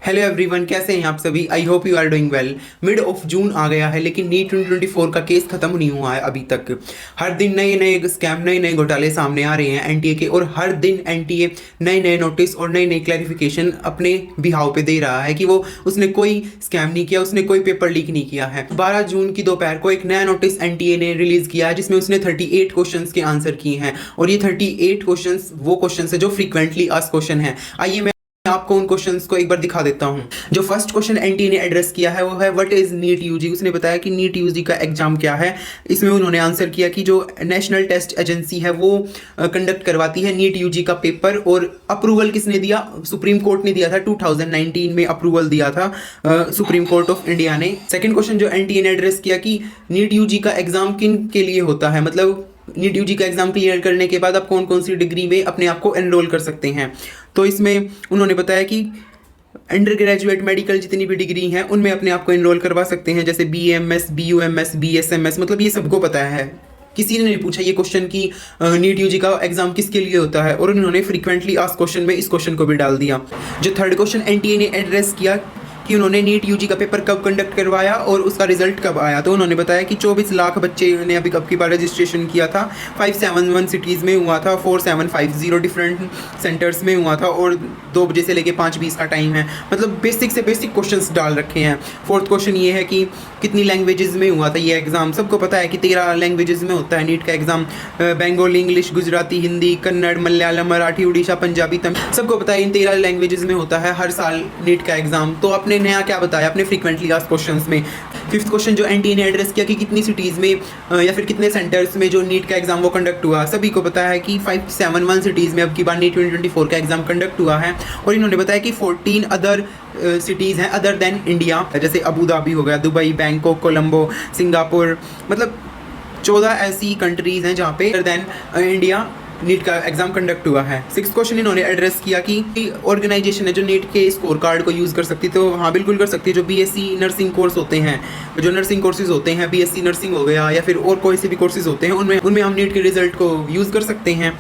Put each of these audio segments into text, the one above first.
Hello everyone, कैसे हैं आप सभी। I hope you are doing well. Mid of June आ गया है लेकिन नीट 2024 का केस खत्म नहीं हुआ है अभी तक। हर दिन नए नए स्कैम, नए नए घोटाले सामने आ रहे हैं एनटीए के, और हर दिन एनटीए नए नए नोटिस और नई नई क्लैरिफिकेशन अपने बिहाव पे दे रहा है कि वो उसने कोई स्कैम नहीं किया, उसने कोई पेपर लीक नहीं किया है। 12 जून की दोपहर को एक नया नोटिस एनटीए ने रिलीज किया है जिसमें उसने 38 क्वेश्चन के आंसर किए हैं, और ये 38 क्वेश्चन वो क्वेश्चन है जो फ्रीक्वेंटली आस्क्ड क्वेश्चन है। आइए मैं आपको उन क्वेश्चंस को एक बार दिखा देता हूं। जो फर्स्ट क्वेश्चन एनटीए ने एड्रेस किया है वो है व्हाट इज नीट यूजी। उसने बताया कि नीट यूजी का एग्जाम क्या है। इसमें उन्होंने आंसर किया कि जो नेशनल टेस्ट एजेंसी है वो कंडक्ट करवाती है नीट यूजी का पेपर, और अप्रूवल किसने दिया? सुप्रीम कोर्ट ने दिया था। 2019 में अप्रूवल दिया था सुप्रीम कोर्ट ऑफ इंडिया ने। सेकेंड क्वेश्चन जो एनटीए ने एड्रेस किया कि नीट यूजी का एग्जाम किन के लिए होता है, मतलब नीट यूजी का एग्जाम क्लियर करने के बाद आप कौन कौन सी डिग्री में अपने आप को एनरोल कर सकते हैं। तो इसमें उन्होंने बताया कि अंडर ग्रेजुएट मेडिकल जितनी भी डिग्री हैं उनमें अपने आप को एनरोल करवा सकते हैं, जैसे BAMS, BUMS, BSMS, मतलब ये सबको पता है। किसी ने नहीं पूछा ये क्वेश्चन कि नीट यूजी का एग्जाम किसके लिए होता है, और उन्होंने फ्रीक्वेंटली आस्क्ड क्वेश्चन में इस क्वेश्चन को भी डाल दिया। जो थर्ड क्वेश्चन एनटीए ने एड्रेस किया कि उन्होंने नीट यूजी का पेपर कब कंडक्ट करवाया और उसका रिजल्ट कब आया, तो उन्होंने बताया कि 24 लाख बच्चे ने अभी कब की बार रजिस्ट्रेशन किया था। 571 सिटीज़ में हुआ था, 4750 डिफरेंट सेंटर्स में हुआ था, और 2 बजे से लेके 5:20 का टाइम है। मतलब बेसिक से बेसिक क्वेश्चंस डाल रखे हैं। फोर्थ क्वेश्चन ये है कि कितनी लैंग्वेजेस में हुआ था ये एग्ज़ाम। सबको पता है कि 13 लैंग्वेजेस में होता है नीट का एग्ज़ाम। बंगाली, इंग्लिश, गुजराती, हिंदी, कन्नड़, मलयालम, मराठी, उड़ीसा, पंजाबी, तमिल, सबको पता है इन 13 लैंग्वेजेस में होता है हर साल नीट का एग्ज़ाम। तो आपने नया क्या बताया अपने फ्रीक्वेंटली आस्क्ड क्वेश्चंस में। फिफ्थ क्वेश्चन जो एनटीए ने एड्रेस किया कि कितनी सिटीज़ में या फिर कितने सेंटर्स में जो नीट का एग्ज़ाम वो कंडक्ट हुआ। सभी को पता है कि 571 सिटीज़ में अब की बार नीट 2024 का एग्ज़ाम कंडक्ट हुआ है, और इन्होंने बताया कि 14 अदर सिटीज़ हैं अदर देन इंडिया, जैसे अबू धाबी हो गया, दुबई, बैंकॉक, कोलंबो, सिंगापुर, मतलब 14 ऐसी कंट्रीज़ हैं जहाँ पे अदर देन इंडिया नीट का एग्जाम कंडक्ट हुआ है। सिक्स क्वेश्चन इन्होंने एड्रेस किया कि ऑर्गेनाइजेशन है जो नीट के स्कोर कार्ड को यूज़ कर सकती है। तो हाँ, बिल्कुल कर सकती है। जो BSc नर्सिंग कोर्स होते हैं, जो नर्सिंग कोर्सेज होते हैं, BSc नर्सिंग हो गया या फिर और कोई से भी कोर्सेज होते हैं, उनमें हम नीट के रिजल्ट को यूज़ कर सकते हैं।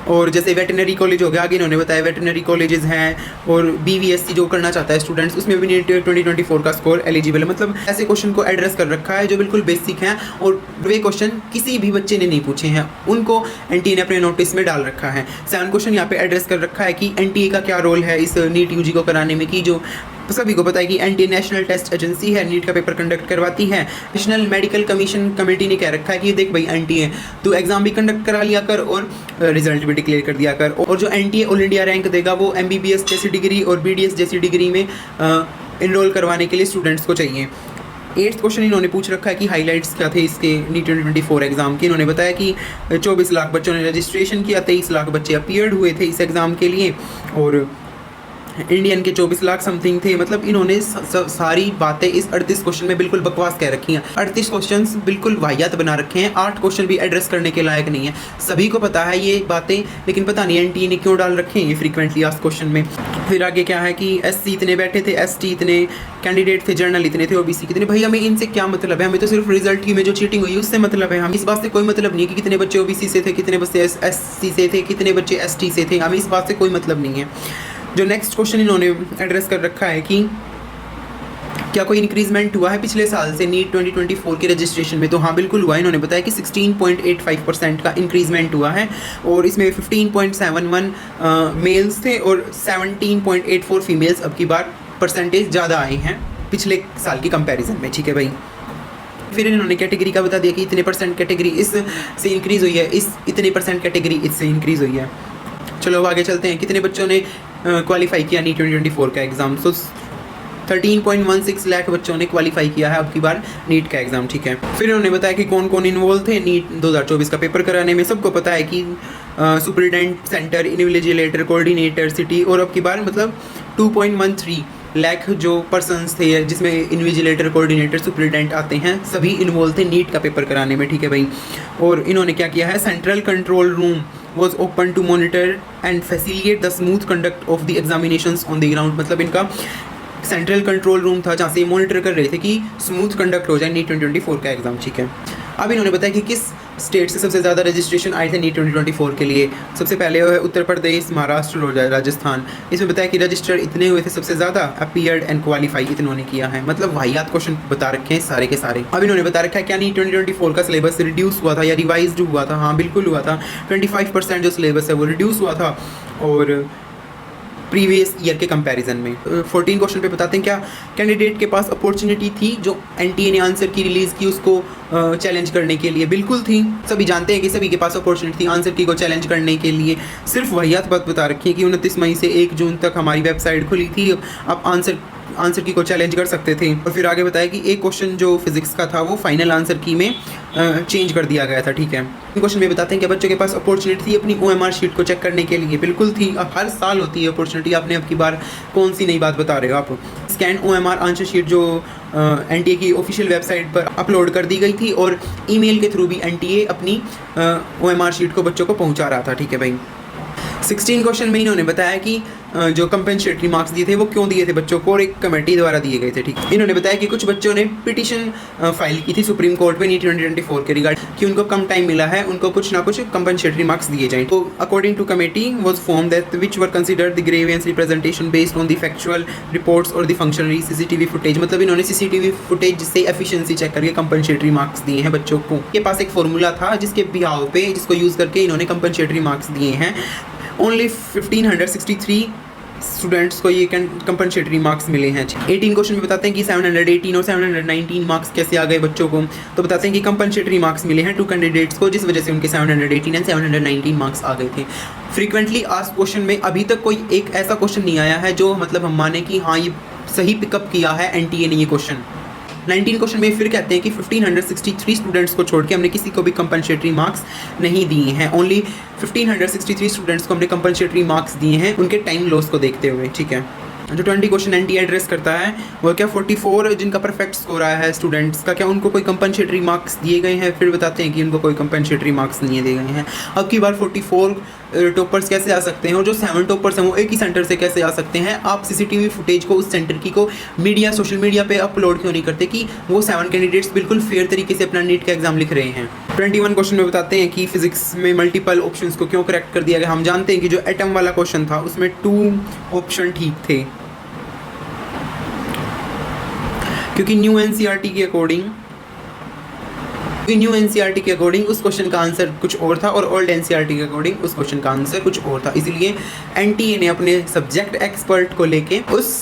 और जैसे वेटनरी कॉलेज हो गया, आगे इन्होंने बताया वेटनरी कॉलेजेस हैं, और BVSc जो करना चाहता है स्टूडेंट्स, उसमें भी नीट 2024 का स्कोर एलिजिबल है। मतलब ऐसे क्वेश्चन को एड्रेस कर रखा है जो बिल्कुल बेसिक हैं, और वे क्वेश्चन किसी भी बच्चे ने नहीं पूछे हैं, उनको एनटीए ने अपने नोटिस में डाल रखा है। 7 क्वेश्चन यहाँ पे एड्रेस कर रखा है कि एनटीए का क्या रोल है इस नीट यूजी को कराने में, कि जो सभी को पता है कि एनटीए नेशनल टेस्ट एजेंसी है, नीट का पेपर कंडक्ट करवाती है। नेशनल मेडिकल कमीशन कमेटी ने कह रखा है कि देख भाई एनटीए, तू एग्जाम भी कंडक्ट करा लिया कर और रिजल्ट भी डिक्लेयर कर दिया कर। और जो एनटीए ऑल इंडिया रैंक देगा वो MBBS जैसी डिग्री और BDS जैसी डिग्री में इनरोल करवाने के लिए स्टूडेंट्स को चाहिए। 8th क्वेश्चन इन्होंने पूछ रखा है कि हाइलाइट्स क्या थे इसके नीट 2024 एग्जाम के। इन्होंने बताया कि 24 लाख बच्चों ने रजिस्ट्रेशन किया, 23 लाख बच्चे अपीयर्ड हुए थे इस एग्ज़ाम के लिए, और इंडियन के 24 लाख समथिंग थे। मतलब इन्होंने सारी बातें इस 38 क्वेश्चन में बिल्कुल बकवास कह रखी हैं। 38 क्वेश्चंस बिल्कुल वाहियात बना रखे हैं। 8 क्वेश्चन भी एड्रेस करने के लायक नहीं है। सभी को पता है ये बातें, लेकिन पता नहीं एनटीए ने क्यों डाल रखे हैं ये फ्रीक्वेंटली आस्क्ड क्वेश्चन में। फिर आगे क्या है कि SC इतने बैठे थे, ST इतने कैंडिडेट थे, जर्नल इतने थे, OBC कितने। भाई हमें इनसे क्या मतलब है? हमें तो सिर्फ रिजल्ट की में जो चीटिंग हुई उससे मतलब है। हम इस बात से कोई मतलब नहीं है कि कितने बच्चे OBC से थे, कितने बच्चे SC से थे, कितने बच्चे ST से थे। हमें इस बात से कोई मतलब नहीं है। जो नेक्स्ट क्वेश्चन इन्होंने एड्रेस कर रखा है कि क्या कोई इंक्रीजमेंट हुआ है पिछले साल से नीट 2024 के रजिस्ट्रेशन में, तो हाँ बिल्कुल हुआ है। इन्होंने बताया कि 16.85% का इंक्रीजमेंट हुआ है, और इसमें 15.71 मेल्स थे और 17.84 फीमेल्स अब की बार परसेंटेज ज़्यादा आए हैं पिछले साल की कंपैरिजन में। ठीक है भाई। फिर इन्होंने कैटेगरी का बता दिया कि इतने परसेंट कैटेगरी इस से इंक्रीज़ हुई है, इस इतने परसेंट कैटेगरी इससे इंक्रीज़ हुई है। चलो अब आगे चलते हैं। कितने बच्चों ने क्वालिफाई किया नीट 2024 का एग्ज़ाम। सो 13.16 लाख बच्चों ने क्वालिफाई किया है अब की बार नीट का एग्ज़ाम। ठीक है। फिर उन्होंने बताया कि कौन कौन इन्वॉल्व थे नीट 2024 का पेपर कराने में। सबको पता है कि superintendent, centre, invigilator, coordinator, city, और अब की बार मतलब 2.13 लाख जो पर्सन्स थे जिसमें इन्विजिलेटर, कोऑर्डिनेटर, सुपरिटेंडेंट आते हैं, सभी इन्वॉल्व थे नीट का पेपर कराने में। ठीक है भाई। और इन्होंने क्या किया है, central control room was open to monitor and facilitate the smooth conduct of the examinations on the ground। मतलब इनका सेंट्रल कंट्रोल रूम था जहाँ से मॉनिटर कर रहे थे कि स्मूथ कंडक्ट हो जाए नीट 2024 का एग्ज़ाम। ठीक है। अब इन्होंने बताया कि किस स्टेट से सबसे ज़्यादा रजिस्ट्रेशन आए थे नीट 2024 के लिए। सबसे पहले है उत्तर प्रदेश, महाराष्ट्र और राजस्थान। इसमें बताया कि रजिस्टर इतने हुए थे सबसे ज़्यादा, अपीयर्ड एंड क्वालिफाई इतनों ने किया है। मतलब वाहियात क्वेश्चन बता रखे हैं सारे के सारे। अब इन्होंने बता रखा है क्या नीट 2024 का सिलेबस रिड्यूस हुआ था या रिवाइज हुआ था। हाँ बिल्कुल हुआ था, 25% जो सिलेबस है वो रिड्यूस हुआ था और प्रीवियस ईयर के कंपैरिजन में। 14 क्वेश्चन पे बताते हैं क्या कैंडिडेट के पास अपॉर्चुनिटी थी जो एनटीए ने आंसर की रिलीज़ की उसको चैलेंज करने के लिए। बिल्कुल थी, सभी जानते हैं कि सभी के पास अपॉर्चुनिटी थी आंसर की को चैलेंज करने के लिए। सिर्फ वहियात बात बता रखी है कि 29 मई से 1 जून तक हमारी वेबसाइट खुली थी, आप आंसर की को चैलेंज कर सकते थे। और फिर आगे बताया कि एक क्वेश्चन जो फिजिक्स का था वो फाइनल आंसर की में चेंज कर दिया गया था। ठीक है, क्वेश्चन में बताते हैं कि बच्चों के पास अपॉर्चुनिटी थी अपनी OMR शीट को चेक करने के लिए। बिल्कुल थी, अब हर साल होती है अपॉर्चुनिटी। आपने अब की बार कौन सी नई बात बता रहे हो आप। स्कैन OMR आंसर शीट जो एनटीए की ऑफिशियल वेबसाइट पर अपलोड कर दी गई थी और ईमेल के थ्रू भी एनटीए अपनी OMR शीट को बच्चों को पहुंचा रहा था। ठीक है भाई। 16 क्वेश्चन में इन्होंने बताया कि जो कंपेंसेटरी मार्क्स दिए थे वो क्यों दिए थे बच्चों को और एक कमेटी द्वारा दिए गए थे। ठीक है, इन्होंने बताया कि कुछ बच्चों ने पिटीशन फाइल की थी सुप्रीम कोर्ट में नीट 2024 के रिगार्ड कि उनको कम टाइम मिला है, उनको कुछ ना कुछ कंपेंसेटरी मार्क्स दिए जाएं। तो according to committee was form that which were considered the grievance representation based on the factual reports और द फंक्शनरी CCTV फुटेज। मतलब इन्होंने CCTV फुटेज से एफिशिएंसी चेक करके कंपेंसेटरी मार्क्स दिए हैं बच्चों को। के पास एक फॉर्मूला था जिसके बिहाव पे जिसको यूज़ करके इन्होंने कंपेंसेटरी मार्क्स दिए हैं। ओनली 1563 स्टूडेंट्स को ये कंपनसेटरी मार्क्स मिले हैं। 18 क्वेश्चन में बताते हैं कि 718 और 719 मार्क्स कैसे आ गए बच्चों को। तो बताते हैं कि कंपनसेटरी मार्क्स मिले हैं 2 कैंडिडेट्स को जिस वजह से उनके 718 एंड 719 मार्क्स आ गए थे। फ्रीक्वेंटली आस्क्ड क्वेश्चन में अभी तक कोई एक ऐसा क्वेश्चन नहीं आया है जो मतलब हम माने कि हाँ ये सही पिकअप किया है एनटीए ने ये क्वेश्चन। 19 क्वेश्चन में फिर कहते हैं कि 1563 स्टूडेंट्स को छोड़ के हमने किसी को भी कंपनसेटरी मार्क्स नहीं दिए हैं। ओनली 1563 स्टूडेंट्स को हमने कंपनसेटरी मार्क्स दिए हैं उनके टाइम लॉस को देखते हुए। ठीक है, जो 20 क्वेश्चन एनटीए एड्रेस करता है वो क्या 44 जिनका परफेक्ट स्कोर आया है स्टूडेंट्स का, क्या उनको कोई कंपनसेटरी मार्क्स दिए गए हैं। फिर बताते हैं कि उनको कोई कंपनसेटरी मार्क्स नहीं दिए गए हैं। अब की बार 44 टॉपर्स कैसे आ सकते हैं और जो 7 टॉपर्स हैं वो एक ही सेंटर से कैसे आ सकते हैं। आप CCTV फुटेज को उस सेंटर की को सोशल मीडिया पे अपलोड क्यों नहीं करते कि वो 7 कैंडिडेट्स बिल्कुल फेयर तरीके से अपना नीट का एग्जाम लिख रहे हैं। 21 क्वेश्चन में बताते हैं कि फिजिक्स में मल्टीपल ऑप्शंस को क्यों करेक्ट कर दिया गया। हम जानते हैं कि जो एटम वाला क्वेश्चन था उसमें 2 ऑप्शन ठीक थे क्योंकि न्यू एनसीईआरटी के अकॉर्डिंग उस क्वेश्चन का आंसर कुछ और था और ओल्ड एनसीईआरटी के अकॉर्डिंग उस क्वेश्चन का आंसर कुछ और था। इसलिए एनटीए ने अपने सब्जेक्ट एक्सपर्ट को लेके उस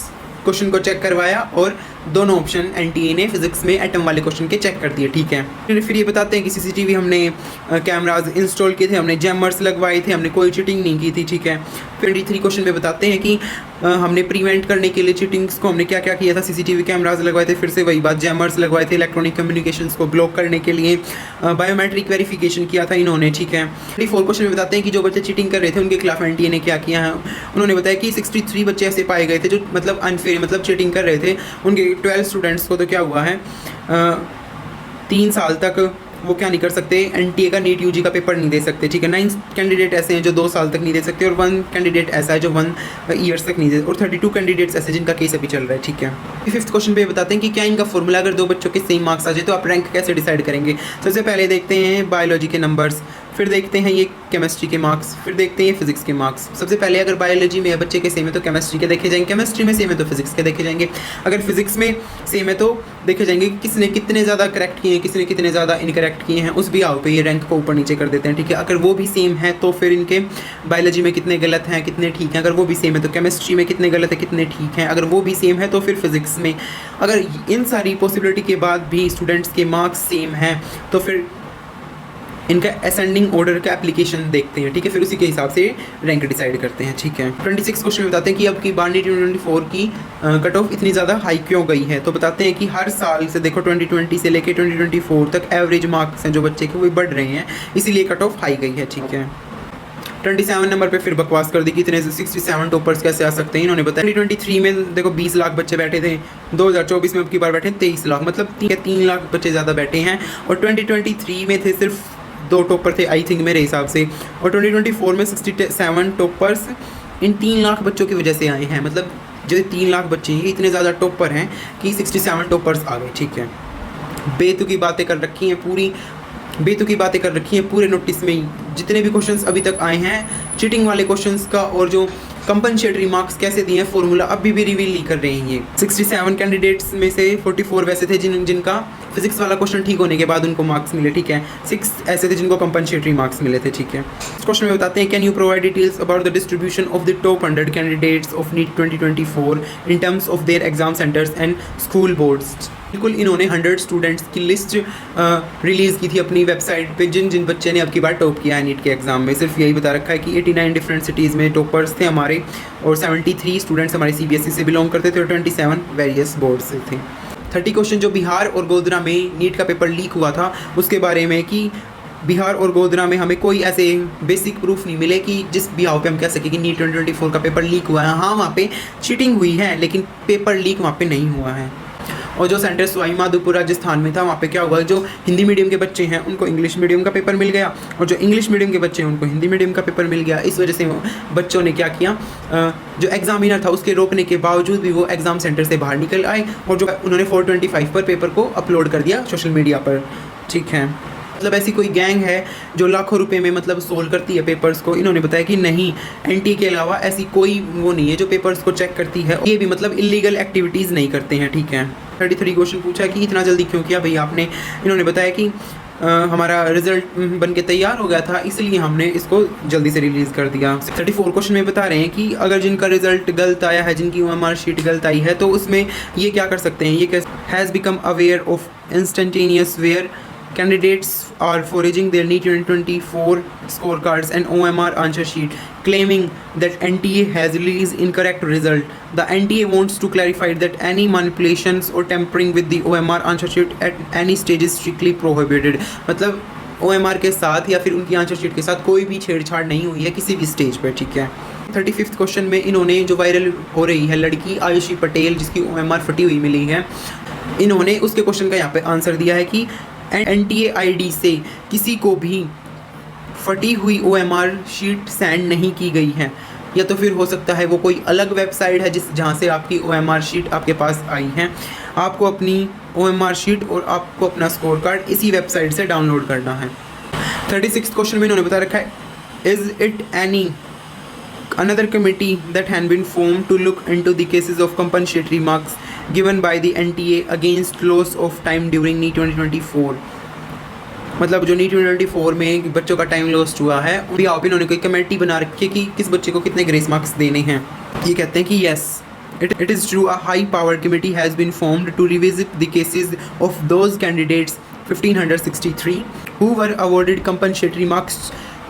क्वेश्चन को चेक करवाया और दोनों ऑप्शन एनटीए ने फिजिक्स में एटम वाले क्वेश्चन के चेक कर दिए। ठीक है, फिर ये बताते हैं कि CCTV हमने कैमराज इंस्टॉल किए थे, हमने जैमर्स लगवाए थे, हमने कोई चीटिंग नहीं की थी। ठीक है, 23 क्वेश्चन में बताते हैं कि हमने प्रिवेंट करने के लिए चीटिंग्स को हमने क्या क्या किया था। CCTV कैमराज लगवाए थे, फिर से वही बात जैमर्स लगवाए थे, इलेक्ट्रॉनिक कम्युनिकेशंस को ब्लॉक करने के लिए बायोमेट्रिक वेरिफिकेशन किया था इन्होंने। ठीक है, 24 क्वेश्चन में बताते हैं कि जो बच्चे चीटिंग कर रहे थे उनके खिलाफ एनटीए ने क्या किया है। उन्होंने बताया कि 63 बच्चे ऐसे पाए गए थे जो मतलब अनफेयर मतलब चीटिंग कर रहे थे। उनके 12 स्टूडेंट्स को तो क्या हुआ है 3 साल तक वो क्या नहीं कर सकते, एनटीए का नीट यूजी का पेपर नहीं दे सकते। ठीक है, 9 कैंडिडेट ऐसे हैं जो 2 साल तक नहीं दे सकते और 1 कैंडिडेट ऐसा है जो 1 ईयर्स तक नहीं दे और 32 कैंडिडेट्स ऐसे जिनका केस अभी चल रहा है। ठीक है, 5th क्वेश्चन पे बताते हैं कि क्या इनका फॉर्मूला अगर 2 बच्चों के सेम मार्क्स आ जाए तो आप रैंक कैसे डिसाइड करेंगे। सबसे पहले देखते हैं बायोलॉजी के नंबर्स, फिर देखते हैं ये केमिस्ट्री के मार्क्स, फिर देखते हैं फिजिक्स के मार्क्स। सबसे पहले अगर बायोलॉजी में बच्चे के सेम है तो केमिस्ट्री के देखे जाएंगे, केमिस्ट्री में सेम है तो फिजिक्स के देखे जाएंगे, अगर फिजिक्स में सेम है तो देखे जाएंगे कि किसने कितने ज़्यादा करेक्ट किए हैं, किसने कितने ज़्यादा इनकरेक्ट किए हैं। उस बिहाव पे ये रैंक को ऊपर नीचे कर देते हैं। ठीक है, अगर वो भी सेम है तो फिर इनके बायोलॉजी में कितने गलत हैं कितने ठीक हैं, अगर वो भी सेम है तो केमिस्ट्री में कितने गलत है कितने ठीक हैं, अगर वो भी सेम है तो फिर फिजिक्स में। अगर इन सारी पॉसिबिलिटी के बाद भी स्टूडेंट्स के मार्क्स सेम हैं तो फिर इनका असेंडिंग ऑर्डर का एप्लीकेशन देखते हैं। ठीक है, फिर उसी के हिसाब से रैंक डिसाइड करते हैं। ठीक है, 26 क्वेश्चन बताते हैं कि अब की बार नीट 2024 की कट ऑफ इतनी ज़्यादा हाई क्यों गई है। तो बताते हैं कि हर साल से देखो 2020 से लेकर 2024 तक एवरेज मार्क्स हैं जो बच्चे के वो बढ़ रहे हैं, इसीलिए कट ऑफ हाई गई है। ठीक है, 27 नंबर पे फिर बकवास कर दी कि इतने 67 टॉपर्स कैसे आ सकते हैं। इन्होंने बताया 2023 में देखो 20 लाख बच्चे बैठे थे, 2024 में अब की बार बैठे 23 लाख, मतलब 3 लाख बच्चे ज़्यादा बैठे हैं। और 2023 में थे सिर्फ 2 टॉपर थे आई थिंक मेरे हिसाब से, और 2024 में 67 टॉपर्स इन 3 लाख बच्चों की वजह से आए हैं। मतलब जो 3 लाख बच्चे हैं इतने ज़्यादा टॉपर हैं कि 67 टॉपर्स आ गए। ठीक है, बेतुकी बातें कर रखी हैं पूरी बेतुकी बातें कर रखी हैं पूरे नोटिस में ही। जितने भी क्वेश्चंस अभी तक आए हैं चीटिंग वाले क्वेश्चंस का और जो कंपनसेटरी मार्क्स कैसे दिए हैं फॉर्मूला अभी भी रिवील नहीं कर रहे हैं ये। 67 कैंडिडेट्स में से 44 वैसे थे जिनका फिजिक्स वाला क्वेश्चन ठीक होने के बाद उनको मार्क्स मिले, ठीक है। 6 ऐसे थे जिनको कंपनसेटरी मार्क्स मिले थे, ठीक है। इस क्वेश्चन में बताते हैं, can you provide details about the distribution of the top 100 candidates of NEET 2024 in terms of their exam centres and school boards. बिल्कुल इन्होंने 100 स्टूडेंट्स की लिस्ट रिलीज़ की थी अपनी वेबसाइट पे जिन जिन बच्चे ने अब की बार टॉप किया है नीट के एग्ज़ाम में। सिर्फ यही बता रखा है कि 89 डिफरेंट सिटीज़ में टॉपर्स थे हमारे और 73 स्टूडेंट्स हमारे CBSE से बिलोंग करते थे और 27 वेरियस बोर्ड से थे। 30 क्वेश्चन जो बिहार और गोधरा में नीट का पेपर लीक हुआ था उसके बारे में कि बिहार और गोधरा में हमें कोई ऐसे बेसिक प्रूफ नहीं मिले कि जिस बिहाव पे हम कह सकें कि नीट 2024 का पेपर लीक हुआ है। हाँ, वहाँ पे चीटिंग हुई है लेकिन पेपर लीक वहाँ पे नहीं हुआ है। और जो सेंटर सवाई माधोपुर राजस्थान में था वहाँ पे क्या हुआ, जो हिंदी मीडियम के बच्चे हैं उनको इंग्लिश मीडियम का पेपर मिल गया और जो इंग्लिश मीडियम के बच्चे हैं उनको हिंदी मीडियम का पेपर मिल गया। इस वजह से बच्चों ने क्या किया, जो एग्जामिनर था उसके रोकने के बावजूद भी वो एग्ज़ाम सेंटर से बाहर निकल आए और जो उन्होंने 425 पर पेपर को अपलोड कर दिया सोशल मीडिया पर, ठीक है। मतलब ऐसी कोई गैंग है जो लाखों रुपए में मतलब सोल्व करती है पेपर्स को। इन्होंने बताया कि नहीं, NTA के अलावा ऐसी कोई वो नहीं है जो पेपर्स को चेक करती है। ये भी मतलब इलीगल एक्टिविटीज़ नहीं करते हैं, ठीक है। 33 क्वेश्चन पूछा कि इतना जल्दी क्यों किया भाई आपने। इन्होंने बताया कि हमारा रिजल्ट बन के तैयार हो गया था इसलिए हमने इसको जल्दी से रिलीज़ कर दिया। 34 क्वेश्चन में बता रहे हैं कि अगर जिनका रिजल्ट गलत आया है, जिनकी OMR शीट गलत आई है, तो उसमें ये क्या कर सकते हैं। ये has become aware of instantaneous where candidates are forging their NEET 2024 scorecards and OMR answer sheet, claiming that NTA has released incorrect result. The NTA wants to clarify that any manipulations or tampering with the OMR answer sheet at any stage is strictly prohibited. मतलब OMR के साथ या फिर उनकी answer sheet के साथ कोई भी छेड़छाड़ नहीं हुई है किसी भी स्टेज पर, ठीक है। 35th क्वेश्चन में इन्होंने जो वायरल हो रही है लड़की आयुषी पटेल जिसकी OMR फटी हुई मिली है, इन्होंने उसके क्वेश्चन का यहाँ पे आंसर दिया है कि NTA ID से किसी को भी फटी हुई OMR शीट सेंड नहीं की गई है, या तो फिर हो सकता है वो कोई अलग वेबसाइट है जहाँ से आपकी OMR शीट आपके पास आई है। आपको अपनी OMR शीट और आपको अपना स्कोर कार्ड इसी वेबसाइट से डाउनलोड करना है। 36 क्वेश्चन में इन्होंने बता रखा है, is it any another committee that had been formed to look into the cases of compensatory marks given by the NTA against loss of time during NEET 2024। मतलब जो NEET 2024 में बच्चों का टाइम लॉस्ट हुआ है भी आप इन्होंने कोई कमेटी बना रखी है कि किस बच्चे को कितने ग्रेस मार्क्स देने हैं। ये कहते हैं कि yes, it is true a high powered committee has been formed to revisit the cases of those candidates 1563 who were awarded compensatory marks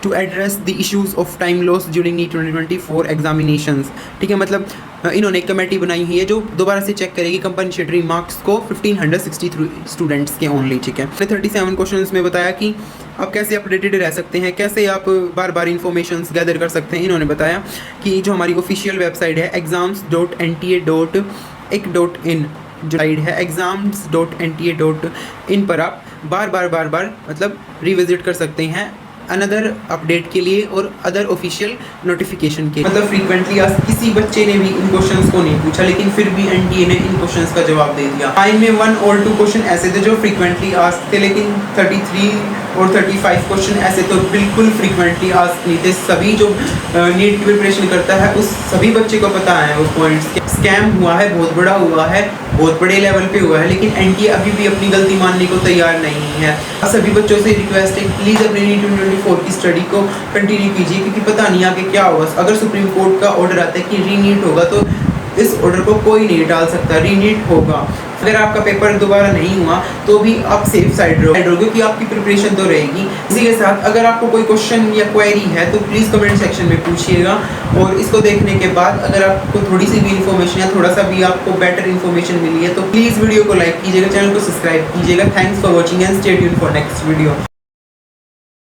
to address the issues of time loss during NEET 2024 examinations। ठीक है, मतलब इन्होंने एक committee बनाई हुई है जो दोबारा से चेक करेगी कंपनसेटरी मार्क्स को 1563 स्टूडेंट्स के ओनली, ठीक है। 37 क्वेश्चंस में बताया कि आप कैसे अपडेटेड रह सकते हैं, कैसे आप बार बार इन्फॉर्मेशन गैदर कर सकते हैं। इन्होंने बताया कि जो हमारी ऑफिशियल वेबसाइट है exams.nta.ac.in जो साइट है exams.nta.in पर आप बार बार मतलब रिविजिट कर सकते हैं अनदर अपडेट के लिए और अदर ऑफिशियल नोटिफिकेशन के। मतलब फ्रीक्वेंटली आज किसी बच्चे ने भी इन क्वेश्चंस को नहीं पूछा लेकिन फिर भी NTA ने इन क्वेश्चंस का जवाब दे दिया। टाइम में 1 और 2 क्वेश्चन ऐसे थे जो फ्रीक्वेंटली आस्क थे, लेकिन 33 और 35 क्वेश्चन ऐसे तो बिल्कुल फ्रीक्वेंटली आस्क नहीं थे। सभी जो नीट की प्रिपरेशन करता है उस सभी बच्चे को पता है वो पॉइंट्स। स्कैम हुआ है, बहुत बड़ा हुआ है, बहुत बड़े लेवल पे हुआ है, लेकिन NTA अभी भी अपनी गलती मानने को तैयार नहीं है। सभी बच्चों से रिक्वेस्ट है प्लीज़ अपने NEET 2024 की स्टडी को कंटिन्यू कीजिए क्योंकि पता नहीं आगे क्या होगा। अगर सुप्रीम कोर्ट का ऑर्डर आता है कि रीनीट होगा तो इस ऑर्डर को कोई नहीं टाल सकता, रीनीट होगा। अगर आपका पेपर दोबारा नहीं हुआ तो भी आप सेफ साइड रहो क्योंकि आपकी प्रिपरेशन तो रहेगी। इसी के साथ अगर आपको कोई क्वेश्चन या क्वेरी है तो प्लीज़ कमेंट सेक्शन में पूछिएगा और इसको देखने के बाद अगर आपको थोड़ी सी भी इन्फॉर्मेशन या थोड़ा सा भी आपको बेटर इन्फॉर्मेशन मिली है तो प्लीज़ वीडियो को लाइक कीजिएगा, चैनल को सब्सक्राइब कीजिएगा। Thanks for watching and stay tuned for next video.